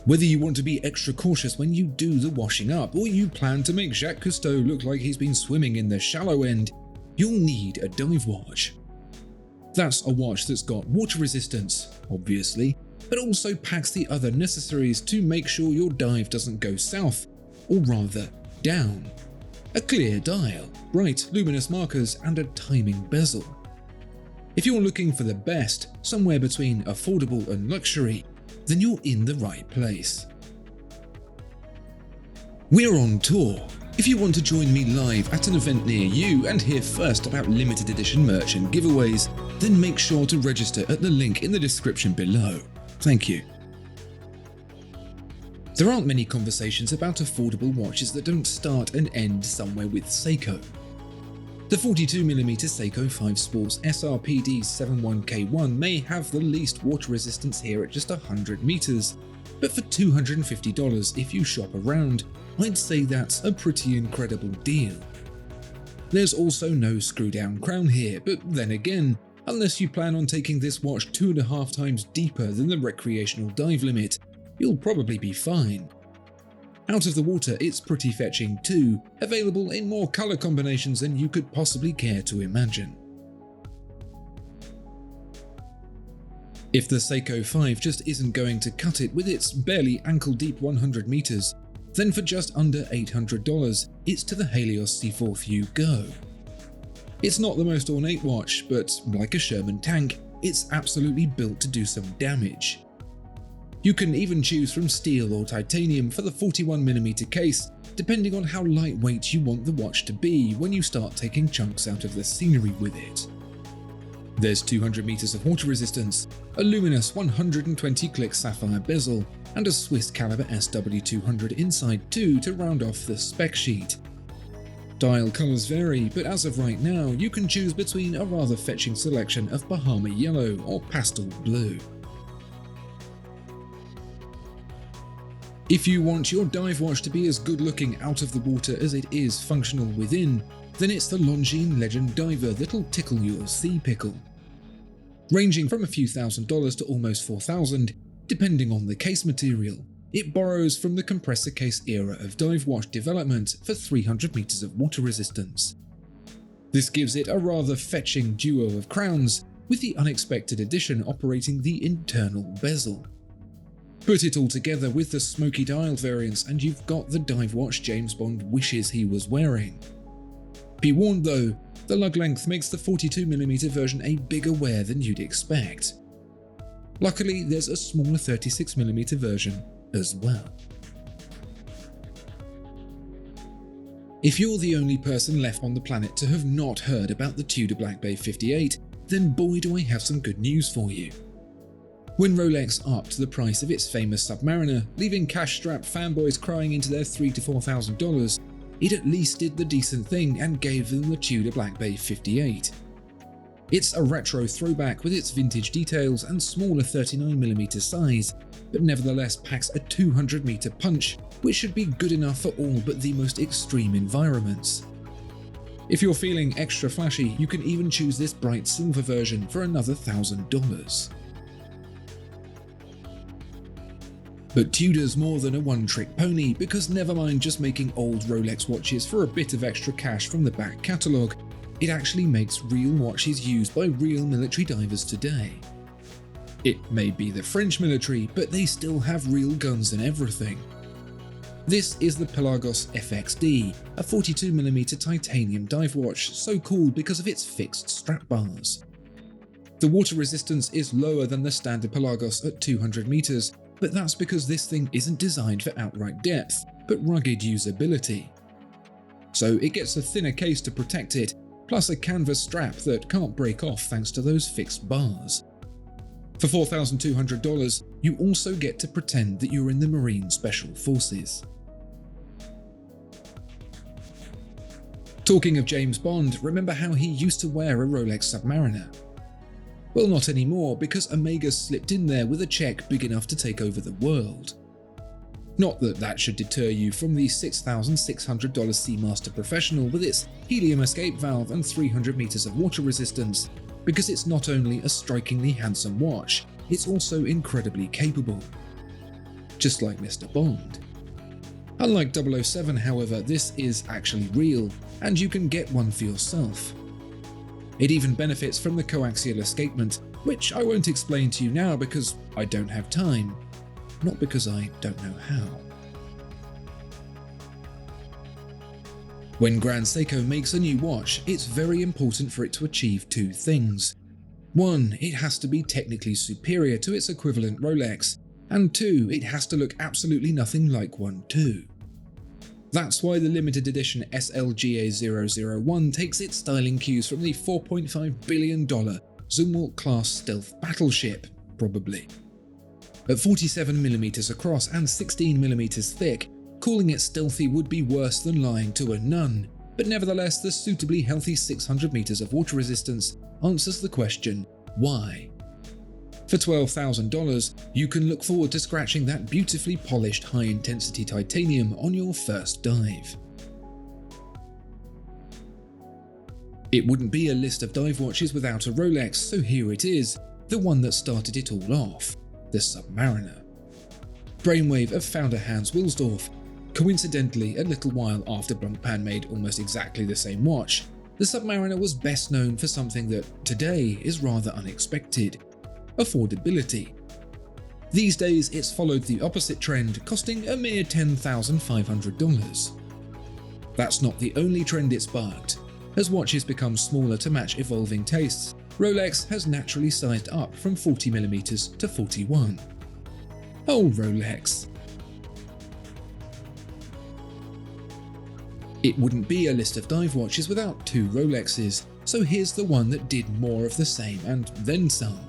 Whether you want to be extra cautious when you do the washing up, or you plan to make Jacques Cousteau look like he's been swimming in the shallow end, you'll need a dive watch. That's a watch that's got water resistance, obviously, but also packs the other necessaries to make sure your dive doesn't go south, or rather, down. A clear dial, bright luminous markers, and a timing bezel. If you're looking for the best, somewhere between affordable and luxury, then you're in the right place. We're on tour. If you want to join me live at an event near you and hear first about limited edition merch and giveaways, then make sure to register at the link in the description below. Thank you. There aren't many conversations about affordable watches that don't start and end somewhere with Seiko. The 42mm Seiko 5 Sports SRPD 71K1 may have the least water resistance here at just 100 meters, but for $250 if you shop around, I'd say that's a pretty incredible deal. There's also no screw-down crown here, but then again, unless you plan on taking this watch 2.5 times deeper than the recreational dive limit, you'll probably be fine. Out of the water, it's pretty fetching too, available in more color combinations than you could possibly care to imagine. If the Seiko 5 just isn't going to cut it with its barely ankle-deep 100 meters, then for just under $800, it's to the Halios Seaforth you go. It's not the most ornate watch, but like a Sherman tank, it's absolutely built to do some damage. You can even choose from steel or titanium for the 41mm case, depending on how lightweight you want the watch to be when you start taking chunks out of the scenery with it. There's 200 meters of water resistance, a luminous 120-click sapphire bezel, and a Swiss caliber SW200 inside too to round off the spec sheet. Dial colors vary, but as of right now, you can choose between a rather fetching selection of Bahama yellow or pastel blue. If you want your dive watch to be as good looking out of the water as it is functional within, then it's the Longine Legend Diver that'll tickle your sea pickle. Ranging from a few $1,000s to almost $4,000, depending on the case material, it borrows from the compressor case era of dive watch development for 300 meters of water resistance. This gives it a rather fetching duo of crowns, with the unexpected addition operating the internal bezel. Put it all together with the smoky dial variants and you've got the dive watch James Bond wishes he was wearing. Be warned though, the lug length makes the 42mm version a bigger wear than you'd expect. Luckily, there's a smaller 36mm version as well. If you're the only person left on the planet to have not heard about the Tudor Black Bay 58, then boy do I have some good news for you. When Rolex upped the price of its famous Submariner, leaving cash-strapped fanboys crying into their $3,000 to $4,000, it at least did the decent thing and gave them the Tudor Black Bay 58. It's a retro throwback with its vintage details and smaller 39mm size, but nevertheless packs a 200-meter punch, which should be good enough for all but the most extreme environments. If you're feeling extra flashy, you can even choose this bright silver version for another $1,000. But Tudor's more than a one-trick pony, because never mind just making old Rolex watches for a bit of extra cash from the back catalogue, it actually makes real watches used by real military divers today. It may be the French military, but they still have real guns and everything. This is the Palagos FXD, a 42mm titanium dive watch, so cool because of its fixed strap bars. The water resistance is lower than the standard Pelagos at 200 meters, but that's because this thing isn't designed for outright depth, but rugged usability. So it gets a thinner case to protect it, plus a canvas strap that can't break off thanks to those fixed bars. For $4,200, you also get to pretend that you're in the Marine Special Forces. Talking of James Bond, remember how he used to wear a Rolex Submariner? Well, not anymore, because Omega slipped in there with a check big enough to take over the world. Not that that should deter you from the $6,600 Seamaster Professional with its helium escape valve and 300 meters of water resistance, because it's not only a strikingly handsome watch, it's also incredibly capable. just like Mr. Bond. Unlike 007, however, this is actually real, and you can get one for yourself. It even benefits from the coaxial escapement, which I won't explain to you now because I don't have time, not because I don't know how. When Grand Seiko makes a new watch, it's very important for it to achieve two things. One, it has to be technically superior to its equivalent Rolex, and two, it has to look absolutely nothing like one too. That's why the limited edition SLGA001 takes its styling cues from the $4.5 billion Zumwalt-class stealth battleship, probably. At 47mm across and 16mm thick, calling it stealthy would be worse than lying to a nun, but nevertheless the suitably healthy 600 meters of water resistance answers the question, why? For $12,000, you can look forward to scratching that beautifully polished high-intensity titanium on your first dive. It wouldn't be a list of dive watches without a Rolex, so here it is, the one that started it all off, the Submariner. Brainwave of founder Hans Wilsdorf. Coincidentally, a little while after Blancpain made almost exactly the same watch, the Submariner was best known for something that today is rather unexpected: affordability. These days it's followed the opposite trend, costing a mere $10,500. That's not the only trend it's bucked. As watches become smaller to match evolving tastes, Rolex has naturally sized up from 40mm to 41. Oh, Rolex. It wouldn't be a list of dive watches without two Rolexes, so here's the one that did more of the same and then some.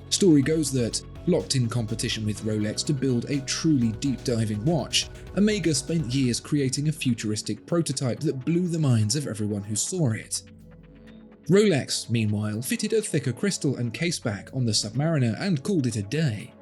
Story goes that, locked in competition with Rolex to build a truly deep diving watch, Omega spent years creating a futuristic prototype that blew the minds of everyone who saw it. Rolex, meanwhile, fitted a thicker crystal and caseback on the Submariner and called it a day.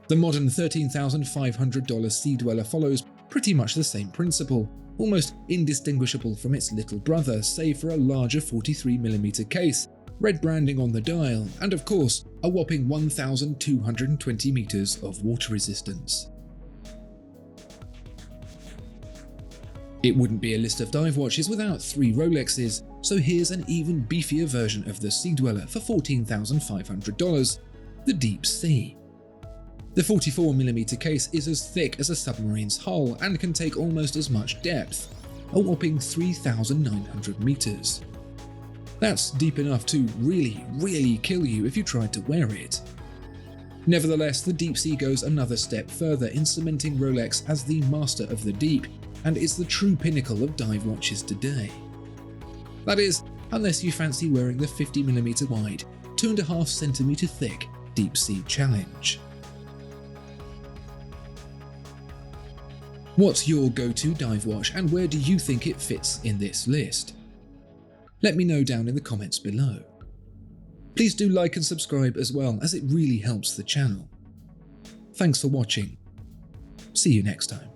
The modern $13,500 Sea-Dweller follows pretty much the same principle, almost indistinguishable from its little brother save for a larger 43mm case, red branding on the dial, and of course, a whopping 1,220 meters of water resistance. It wouldn't be a list of dive watches without three Rolexes, so here's an even beefier version of the Sea-Dweller for $14,500, the Deep Sea. The 44mm case is as thick as a submarine's hull and can take almost as much depth, a whopping 3,900 meters. That's deep enough to really kill you if you tried to wear it. Nevertheless, the Deep Sea goes another step further in cementing Rolex as the master of the deep, and is the true pinnacle of dive watches today. That is, unless you fancy wearing the 50mm wide, 2.5cm thick Deep Sea Challenge. What's your go-to dive watch and where do you think it fits in this list? Let me know down in the comments below. Please do like and subscribe as well, as it really helps the channel. Thanks for watching. See you next time.